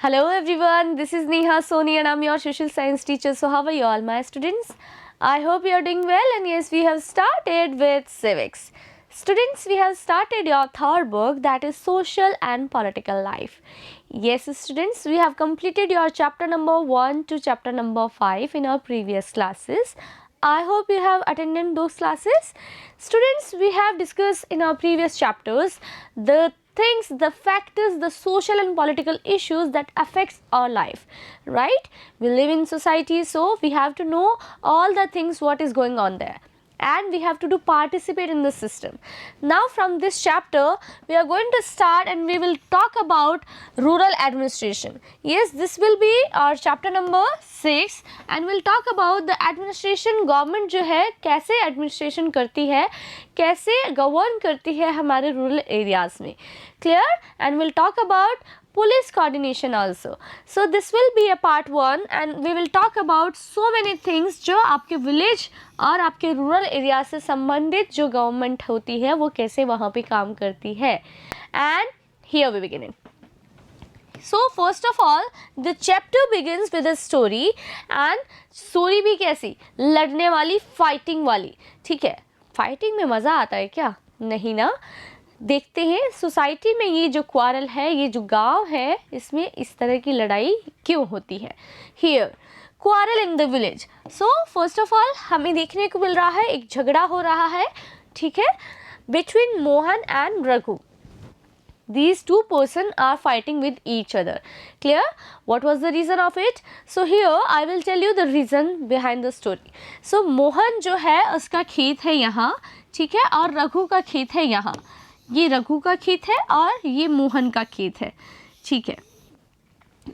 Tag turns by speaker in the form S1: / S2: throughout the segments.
S1: Hello everyone, this is Neha Soni and I'm your social science teacher. So how are you all my students? I hope you are doing well, and yes, we have started with civics. Students, we have started your third book, that is social and political life. Yes students, we have completed your chapter number 1 to chapter number 5 in our previous classes. I hope you have attended those classes. Students, we have discussed in our previous chapters the things, the factors, the social and political issues that affects our life, right? We live in society, so we have to know all the things what is going on there, and we have to do participate in the system. Now from this chapter we are going to start and we will talk about rural administration. Yes, this will be our chapter number 6 and we'll talk about the administration. Government जो है कैसे administration करती है, कैसे govern करती है हमारे rural areas में. Clear? And will talk about police coordination also. So this will be a part 1 and we will talk about so many things जो आपके village और आपके rural area से संबंधित जो government होती है वो कैसे वहाँ पे काम करती है. And here we begin. So first of all the chapter begins with a story, and story भी कैसी, लड़ने वाली, fighting वाली. ठीक है, fighting में मज़ा आता है क्या? नहीं ना. देखते हैं सोसाइटी में ये जो क्वारल है, ये जो गांव है, इसमें इस तरह की लड़ाई क्यों होती है. Here quarrel in the village. So first of all हमें देखने को मिल रहा है एक झगड़ा हो रहा है, ठीक है, between Mohan and Raghu. These two person are fighting with each other. Clear? What was the reason of it? So here I will tell you the reason behind the story. So Mohan जो है उसका खेत है यहाँ, ठीक है, और रघु का खेत है यहाँ. ये रघु का खेत है और ये मोहन का खेत है, ठीक है.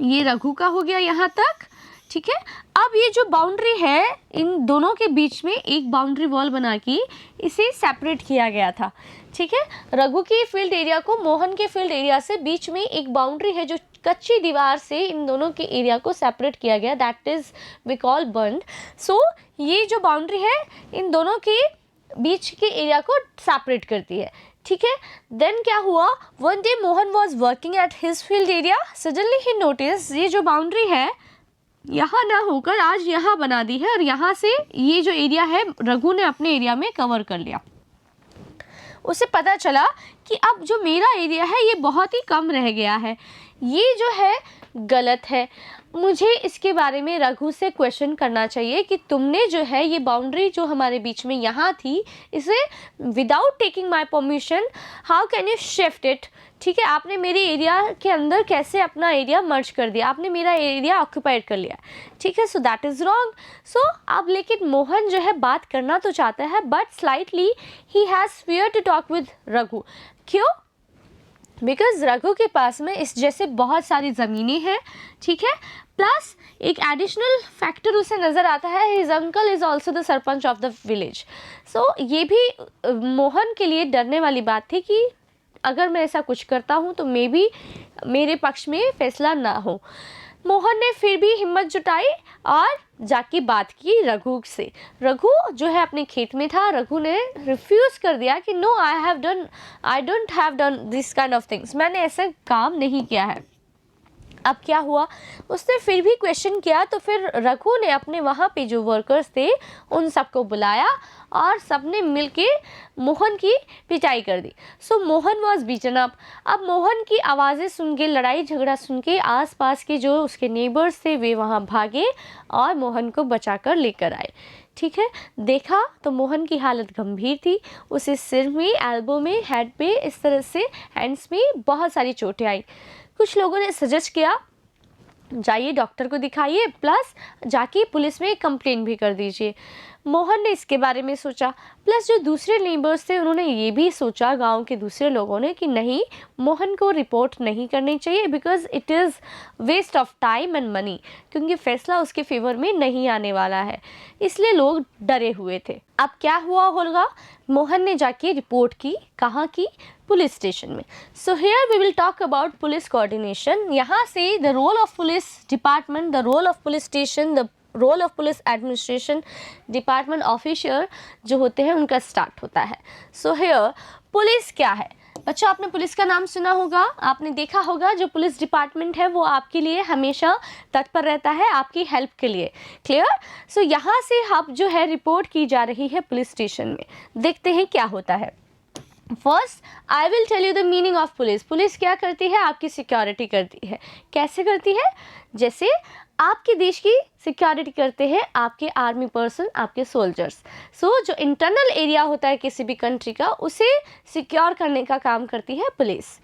S1: ये रघु का हो गया यहाँ तक, ठीक है. अब ये जो बाउंड्री है इन दोनों के बीच में एक बाउंड्री वॉल बना के इसे सेपरेट किया गया था, ठीक है. रघु की फील्ड एरिया को मोहन के फील्ड एरिया से बीच में एक बाउंड्री है जो कच्ची दीवार से इन दोनों के एरिया को सेपरेट किया गया, दैट इज वी कॉल बंड. सो ये जो बाउंड्री है इन दोनों के बीच के एरिया को सेपरेट करती है, ठीक है. देन क्या हुआ, one day Mohan was working at his field area. Suddenly he notice ये जो बाउंड्री है यहाँ ना होकर आज यहाँ बना दी है और यहाँ से ये जो एरिया है रघु ने अपने एरिया में कवर कर लिया. उसे पता चला कि अब जो मेरा एरिया है ये बहुत ही कम रह गया है, ये जो है गलत है. मुझे इसके बारे में रघु से क्वेश्चन करना चाहिए कि तुमने जो है ये बाउंड्री जो हमारे बीच में यहाँ थी इसे without taking my permission how can you shift it. ठीक है, आपने मेरे एरिया के अंदर कैसे अपना एरिया मर्ज कर दिया, आपने मेरा एरिया ऑक्यूपाइड कर लिया, ठीक है. So that is wrong. So अब लेकिन मोहन जो है बात करना तो चाहता है but slightly he has fear to talk with Raghu. क्यों? बिकॉज रघु के पास में इस जैसे बहुत सारी ज़मीनें हैं, ठीक है, प्लस एक एडिशनल फैक्टर उसे नज़र आता है, his uncle is also the sarpanch of the village. So ये भी मोहन के लिए डरने वाली बात थी कि अगर मैं ऐसा कुछ करता हूँ तो मे बी मेरे पक्ष में फैसला ना हो. मोहन ने फिर भी हिम्मत जुटाई और जाके बात की रघु से. रघु जो है अपने खेत में था, रघु ने रिफ्यूज़ कर दिया कि no I don't have done this kind of things, मैंने ऐसा काम नहीं किया है. अब क्या हुआ, उसने फिर भी क्वेश्चन किया तो फिर रघु ने अपने वहाँ पे जो वर्कर्स थे उन सबको बुलाया और सबने मिलके मोहन की पिटाई कर दी. सो मोहन वॉज बीटन अप. अब मोहन की आवाज़ें सुन के, लड़ाई झगड़ा सुन के आसपास के जो उसके नेबर्स थे वे वहाँ भागे और मोहन को बचाकर लेकर आए, ठीक है. देखा तो मोहन की हालत गंभीर थी, उसे सिर में, एल्बो में, हेड पे, इस तरह से हैंड्स में बहुत सारी चोटें आई. कुछ लोगों ने सजेस्ट किया जाइए डॉक्टर को दिखाइए, प्लस जाके पुलिस में कंप्लेंट भी कर दीजिए. मोहन ने इसके बारे में सोचा, प्लस जो दूसरे नेबर्स थे उन्होंने ये भी सोचा, गांव के दूसरे लोगों ने, कि नहीं मोहन को रिपोर्ट नहीं करनी चाहिए because it is waste of time and money, क्योंकि फैसला उसके फेवर में नहीं आने वाला है. इसलिए लोग डरे हुए थे. अब क्या हुआ होगा, मोहन ने जाके रिपोर्ट की, कहाँ की, पुलिस स्टेशन में. So here we will talk about police coordination. यहाँ से the role of police department, the role of police station, the role of police administration, department officer जो होते हैं उनका स्टार्ट होता है. सो हियर पुलिस क्या है, बच्चों आपने पुलिस का नाम सुना होगा, आपने देखा होगा जो पुलिस डिपार्टमेंट है वो आपके लिए हमेशा तत्पर रहता है आपकी हेल्प के लिए। क्लियर? सो यहाँ से अब जो है रिपोर्ट की जा रही है पुलिस स्टेशन में। देखते हैं क्या होता है। First I will tell you the meaning of police. Police क्या करती है? आपकी सिक्योरिटी करती है। कैसे करती है? जैसे आपके देश की सिक्योरिटी करते हैं आपके आर्मी पर्सन, आपके सोल्जर्स। सो जो इंटरनल एरिया होता है किसी भी कंट्री का, उसे सिक्योर करने का काम करती है police.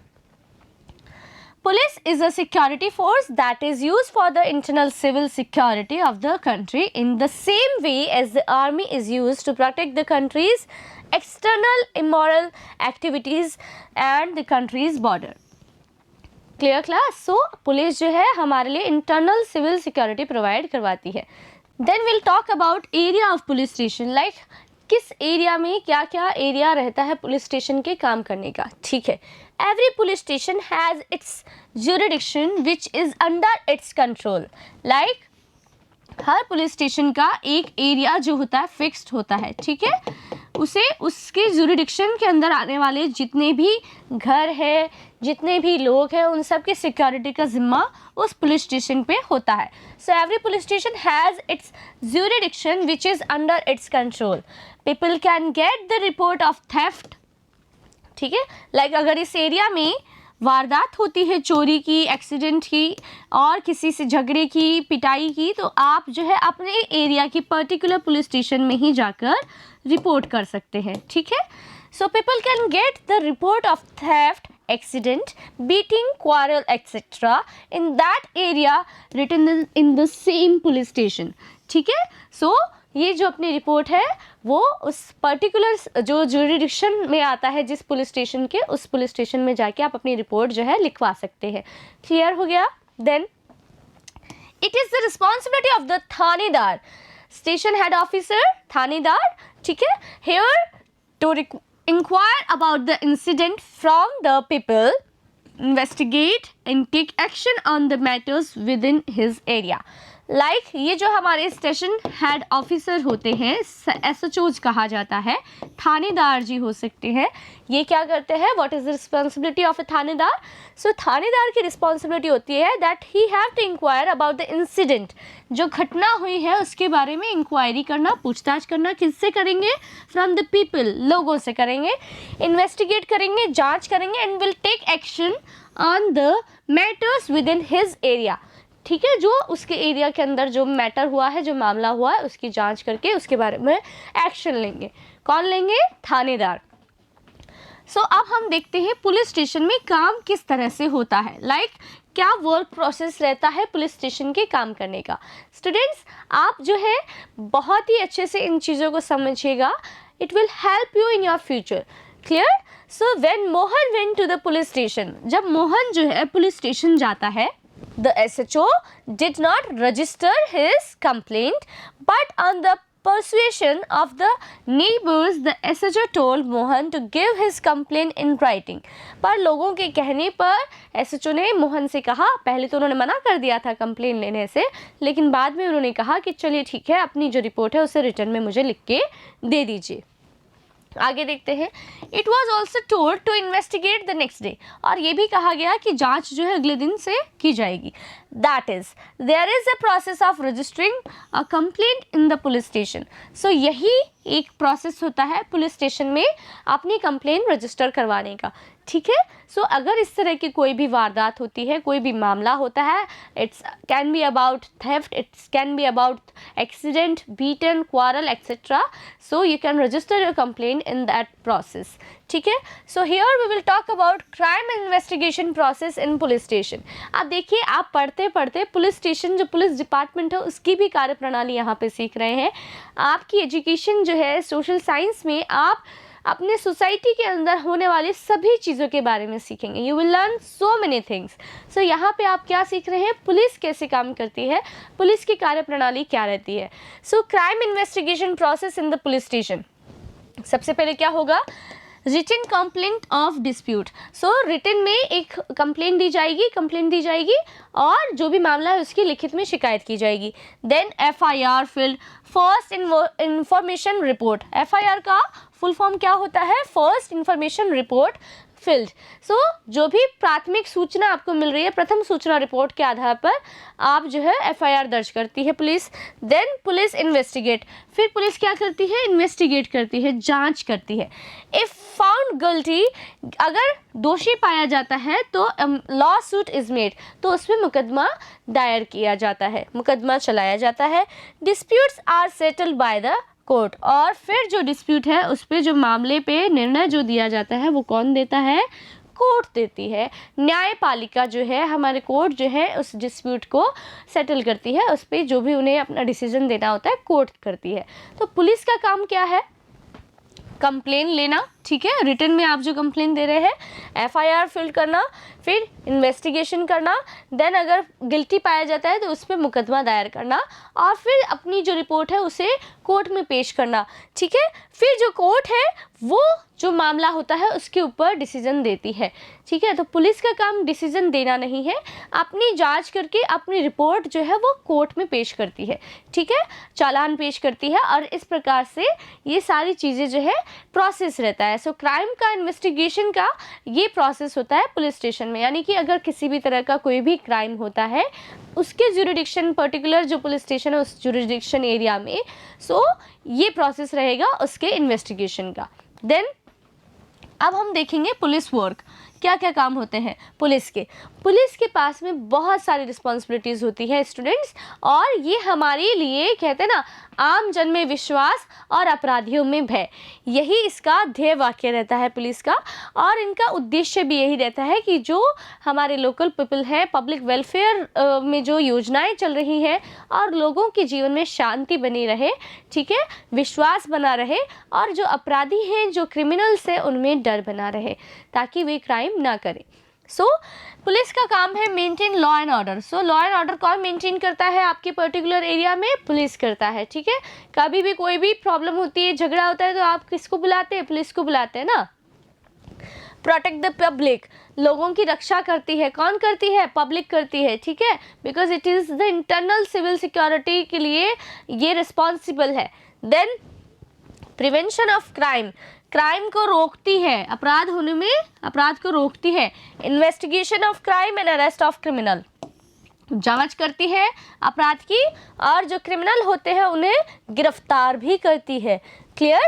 S1: Police is a security force that is used for the internal civil security of the country in the same way as the army is used to protect the country's external immoral activities and the country's border. Clear class? So, police जो है हमारे लिए internal civil security provide करवाती है. Then we'll talk about area of police station, like किस area में क्या क्या एरिया रहता है पुलिस स्टेशन के काम करने का. ठीक है. Every police station has its jurisdiction which is under its control. Like her police station का एक एरिया जो होता है फिक्स्ड होता है. ठीक है. उसे उसके जुरिडिक्शन के अंदर आने वाले जितने भी घर है, जितने भी लोग हैं, उन सब की सिक्योरिटी का जिम्मा उस पुलिस स्टेशन पे होता है. So every police station has its jurisdiction which is under its control. People can get the report of theft. ठीक है. लाइक अगर इस एरिया में वारदात होती है चोरी की, एक्सीडेंट की और किसी से झगड़े की, पिटाई की, तो आप जो है अपने एरिया की पर्टिकुलर पुलिस स्टेशन में ही जाकर रिपोर्ट कर सकते हैं. ठीक है. So people can get the report of theft, accident, beating, quarrel etcetera in that area written in the same police station. ठीक है. सो ये जो अपनी रिपोर्ट है वो उस पर्टिकुलर जो जुरिडिक्शन में आता है जिस पुलिस स्टेशन के, उस पुलिस स्टेशन में जाके आप अपनी रिपोर्ट जो है लिखवा सकते हैं. क्लियर हो गया? Then it is the responsibility of the thanedar, station head officer, thanedar. ठीक है. Here to inquire about the incident from the people, investigate and take action on the matters with in his area. Like ये जो हमारे station head officer होते हैं, SHOs कहा जाता है, थानेदार जी हो सकते हैं. ये क्या करते हैं? What is the responsibility of a thanedar? So thanedar की रिस्पॉन्सिबिलिटी होती है that he have to inquire about the incident. जो घटना हुई है उसके बारे में इंक्वायरी करना, पूछताछ करना. किससे करेंगे? फ्रॉम द पीपल, लोगों से करेंगे. इन्वेस्टिगेट करेंगे, जाँच करेंगे and will take action on the matters with in his area. ठीक है. जो उसके एरिया के अंदर जो मैटर हुआ है, जो मामला हुआ है, उसकी जांच करके उसके बारे में एक्शन लेंगे. कौन लेंगे? थानेदार. सो अब हम देखते हैं पुलिस स्टेशन में काम किस तरह से होता है. लाइक क्या वर्क प्रोसेस रहता है पुलिस स्टेशन के काम करने का. स्टूडेंट्स आप जो है बहुत ही अच्छे से इन चीज़ों को समझिएगा. It will help you in your future. Clear? So when Mohan went to the police station, जब मोहन जो है पुलिस स्टेशन जाता है, the SHO did not register his complaint, but on the persuasion of the neighbors, the SHO told Mohan to give his complaint in writing. पर लोगों के कहने पर SHO ने मोहन से कहा, पहले तो उन्होंने मना कर दिया था कंप्लेन लेने से, लेकिन बाद में उन्होंने कहा कि चलिए ठीक है, अपनी जो रिपोर्ट है उसे रिटर्न में मुझे लिख के दे दीजिए. आगे देखते हैं. It was also told to investigate the next day. और ये भी कहा गया कि जांच जो है अगले दिन से की जाएगी. That is there is a process of registering a complaint in the police station. So यही एक प्रोसेस होता है पुलिस स्टेशन में अपनी कंप्लेंट रजिस्टर करवाने का. ठीक है. सो अगर इस तरह की कोई भी वारदात होती है, कोई भी मामला होता है, it's can be about theft, it's can be about accident, beaten, quarrel etcetera. So you can register your complaint in that process. ठीक है. So here we will talk about crime investigation process in police station. आप देखिए, आप पढ़ते पढ़ते police station जो police department है उसकी भी कार्यप्रणाली यहाँ पे सीख रहे हैं. आपकी एजुकेशन जो है सोशल साइंस में आप अपने सोसाइटी के अंदर होने वाली सभी चीज़ों के बारे में सीखेंगे. You will learn so many things. So यहाँ पे आप क्या सीख रहे हैं? पुलिस कैसे काम करती है, पुलिस की कार्यप्रणाली क्या रहती है. So crime investigation process in the police station. सबसे पहले क्या होगा? Written complaint of dispute. So written में एक कंप्लेंट दी जाएगी और जो भी मामला है उसकी लिखित में शिकायत की जाएगी. Then FIR filled, first information report. FIR का फुल फॉर्म क्या होता है? First information report. Filled. So जो भी प्राथमिक सूचना आपको मिल रही है, प्रथम सूचना रिपोर्ट के आधार पर आप जो है एफआईआर दर्ज करती है पुलिस। देन पुलिस इन्वेस्टिगेट, फिर पुलिस क्या करती है, इन्वेस्टिगेट करती है, जांच करती है। इफ फाउंड गिल्टी, अगर दोषी पाया जाता है तो लॉ सूट इज मेड, तो उसमें मुकदमा दायर किया जाता है, मुकदमा चलाया जाता है। Disputes are settled by the court, और फिर जो डिस्प्यूट है उस पे जो मामले पे निर्णय जो दिया जाता है वो कौन देता है, कोर्ट देती है। न्यायपालिका जो है, हमारे कोर्ट जो है उस डिस्प्यूट को सेटल करती है, उस पर जो भी उन्हें अपना डिसीजन देना होता है कोर्ट करती है। तो पुलिस का काम क्या है, कंप्लेन लेना, ठीक है, रिटन में आप जो कंप्लेन दे रहे हैं, एफआईआर फिल करना, फिर इन्वेस्टिगेशन करना, देन अगर गिल्टी पाया जाता है तो उस पर मुकदमा दायर करना, और फिर अपनी जो रिपोर्ट है उसे कोर्ट में पेश करना, ठीक है। फिर जो कोर्ट है वो जो मामला होता है उसके ऊपर डिसीजन देती है, ठीक है। तो पुलिस का काम डिसीजन देना नहीं है, अपनी जांच करके अपनी रिपोर्ट जो है वो कोर्ट में पेश करती है, ठीक है, चालान पेश करती है, और इस प्रकार से ये सारी चीज़ें जो है प्रोसेस रहता है। सो क्राइम का इन्वेस्टिगेशन का ये प्रोसेस होता है पुलिस स्टेशन में, यानी कि अगर किसी भी तरह का कोई भी क्राइम होता है उसके जुरिडिक्शन, पर्टिकुलर जो पुलिस स्टेशन है उस जुरिडिक्शन एरिया में, सो ये प्रोसेस रहेगा उसके इन्वेस्टिगेशन का। देन अब हम देखेंगे पुलिस वर्क, क्या क्या काम होते हैं पुलिस के पास में बहुत सारी रिस्पॉन्सिबिलिटीज़ होती है स्टूडेंट्स, और ये हमारे लिए कहते हैं ना, आम जन में विश्वास और अपराधियों में भय, यही इसका ध्येय वाक्य रहता है पुलिस का। और इनका उद्देश्य भी यही रहता है कि जो हमारे लोकल पीपल है, पब्लिक वेलफेयर में जो योजनाएं चल रही हैं और लोगों के जीवन में शांति बनी रहे, ठीक है, विश्वास बना रहे, और जो अपराधी हैं, जो क्रिमिनल्स हैं, उनमें डर बना रहे ताकि वे क्राइम ना करें। सो पुलिस का काम है maintain law and order. So law and order कौन मेंटेन करता है आपके पर्टिकुलर एरिया में, पुलिस करता है, ठीक है। कभी भी कोई भी प्रॉब्लम होती है, झगड़ा होता है, तो आप किसको बुलाते हैं, पुलिस को बुलाते हैं ना। प्रोटेक्ट द पब्लिक, लोगों की रक्षा करती है, कौन करती है, पब्लिक करती है, ठीक है, because it is the internal civil security के लिए ये रिस्पॉन्सिबल है। Then prevention of crime, crime को रोकती है, अपराध होने में अपराध को रोकती है। Investigation of crime and arrest of criminal, जांच करती है अपराध की, और जो क्रिमिनल होते हैं उन्हें गिरफ्तार भी करती है। Clear.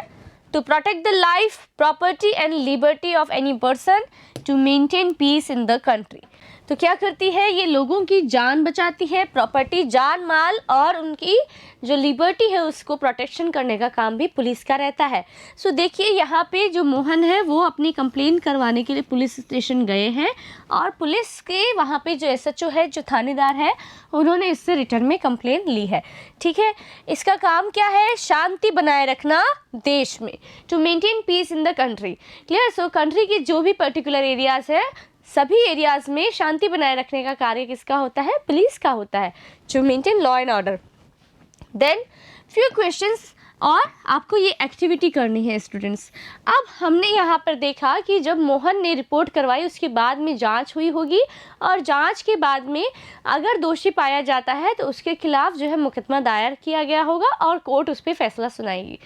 S1: To protect the life, property and liberty of any person, to maintain peace in the country. तो क्या करती है, ये लोगों की जान बचाती है, प्रॉपर्टी, जान माल, और उनकी जो लिबर्टी है उसको प्रोटेक्शन करने का काम भी पुलिस का रहता है। सो देखिए यहाँ पे जो मोहन है वो अपनी कंप्लेन करवाने के लिए पुलिस स्टेशन गए हैं, और पुलिस के वहाँ पे जो एसएचओ है, जो थानेदार है, उन्होंने इससे रिटर्न में कंप्लेन ली है, ठीक है। इसका काम क्या है, शांति बनाए रखना देश में, to maintain peace in the country. Clear. So country के जो भी पर्टिकुलर एरियाज है, सभी एरियाज में शांति बनाए रखने का कार्य किसका होता है, पुलिस का होता है, to maintain law and order. Then few questions, और आपको ये एक्टिविटी करनी है स्टूडेंट्स। अब हमने यहाँ पर देखा कि जब मोहन ने रिपोर्ट करवाई उसके बाद में जांच हुई होगी, और जांच के बाद में अगर दोषी पाया जाता है तो उसके खिलाफ जो है मुकदमा दायर किया गया होगा और कोर्ट उस पर फैसला सुनाएगी।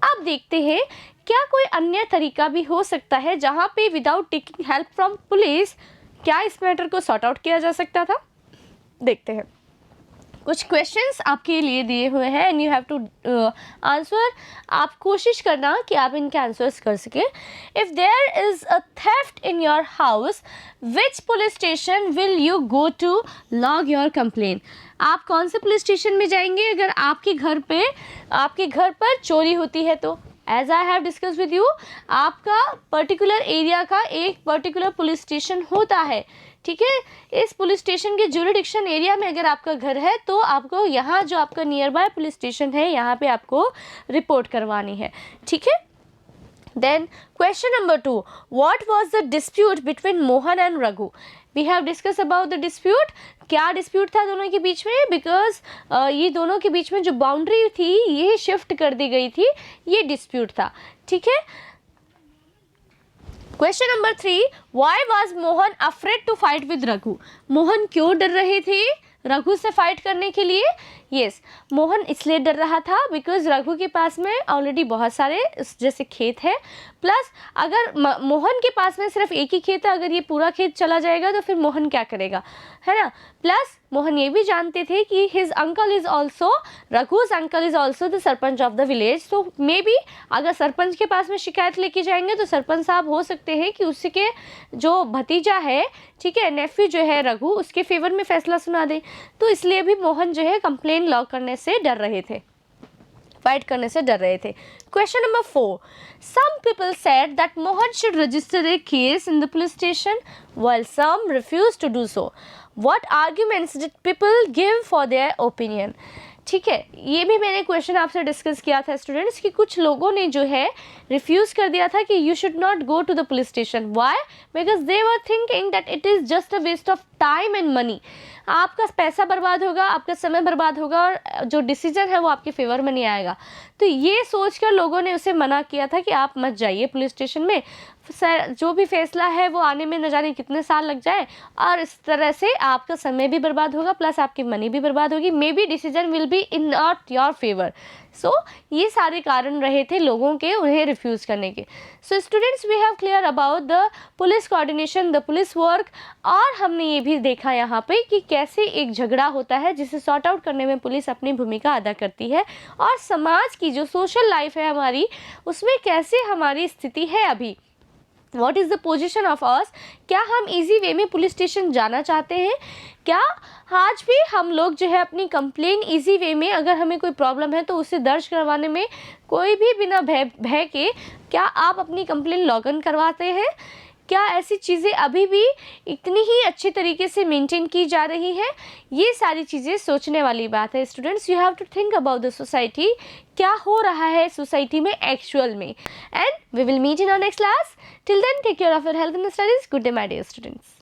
S1: अब देखते हैं क्या कोई अन्य तरीका भी हो सकता है जहाँ पे without taking help from police, क्या इस मैटर को सॉर्ट आउट किया जा सकता था। देखते हैं, कुछ क्वेश्चंस आपके लिए दिए हुए हैं and you have to answer. आप कोशिश करना कि आप इनके आंसर्स कर सके। If there is a theft in your house, which police station will you go to लॉग योर कंप्लेन। आप कौन से पुलिस स्टेशन में जाएंगे अगर आपके घर पर चोरी होती है तो। As I have discussed with you, आपका पर्टिकुलर एरिया का एक पर्टिकुलर पुलिस स्टेशन होता है, ठीक है। इस पुलिस स्टेशन के जुरिडिक्शन एरिया में अगर आपका घर है तो आपको यहाँ जो आपका नियर बाय पुलिस स्टेशन है यहाँ पे आपको रिपोर्ट करवानी है, ठीक है। Then question number 2, what was the dispute between Mohan and Raghu. We have discussed about the dispute. क्या डिस्प्यूट था दोनों के बीच में, बिकॉज ये दोनों के बीच में जो बाउंड्री थी ये शिफ्ट कर दी गई थी, ये डिस्प्यूट था, ठीक है। Question number 3, why was Mohan afraid to fight with Raghu. Mohan क्यों डर रहे थे रघु से फाइट करने के लिए? यस, मोहन इसलिए डर रहा था बिकॉज रघु के पास में ऑलरेडी बहुत सारे जैसे खेत है, प्लस अगर मोहन के पास में सिर्फ एक ही खेत है, अगर ये पूरा खेत चला जाएगा तो फिर मोहन क्या करेगा, है ना। प्लस मोहन ये भी जानते थे कि his uncle is also, Raghu's uncle is also the sarpanch of the village, तो मे बी अगर सरपंच के पास में शिकायत लेके जाएंगे तो सरपंच साहब हो सकते हैं कि उसके जो भतीजा है, ठीक है, नेफ्यू जो है रघु, उसके फेवर में फैसला सुना दे। तो इसलिए भी मोहन जो है कंप्लेन लॉ करने से डर रहे थे, फाइट करने से डर रहे थे। Question number 4, some people said that Mohan should register a case in the police station while some refused to do so. What arguments did people give for their opinion? ठीक है, ये भी मैंने क्वेश्चन आपसे डिस्कस किया था students कि कुछ लोगों ने जो है रिफ्यूज़ कर दिया था कि you should not go to the police station. Why? Because they were thinking that it is just a waste of time and money. आपका पैसा बर्बाद होगा, आपका समय बर्बाद होगा और जो डिसीजन है वो आपके फेवर में नहीं आएगा। तो ये सोचकर लोगों ने उसे मना किया था कि आप मत जाइए पुलिस स्टेशन में, सर जो भी फैसला है वो आने में न जाने कितने साल लग जाए और इस तरह से आपका समय भी बर्बाद होगा प्लस आपकी मनी भी बर्बाद होगी, may be decision will be in not your favour. So ये सारे कारण रहे थे लोगों के उन्हें रिफ्यूज़ करने के। So students, we have clear about the police coordination, the police work, और हमने ये भी देखा यहाँ पे कि कैसे एक झगड़ा होता है जिसे सॉर्ट आउट करने में पुलिस अपनी भूमिका अदा करती है, और समाज की जो सोशल लाइफ है हमारी उसमें कैसे हमारी स्थिति है अभी, what is the position of us. क्या हम इजी वे में पुलिस स्टेशन जाना चाहते हैं? क्या आज भी हम लोग जो है अपनी कंप्लेन इजी वे में, अगर हमें कोई प्रॉब्लम है तो उसे दर्ज करवाने में कोई भी बिना भय के क्या आप अपनी कंप्लेन लॉग इन करवाते हैं? क्या ऐसी चीज़ें अभी भी इतनी ही अच्छे तरीके से मेंटेन की जा रही है? ये सारी चीज़ें सोचने वाली बात है students. You have to think about the society, क्या हो रहा है सोसाइटी में एक्चुअल में। And we will meet in our next class. Till then take care of your health and studies. Good day my dear students.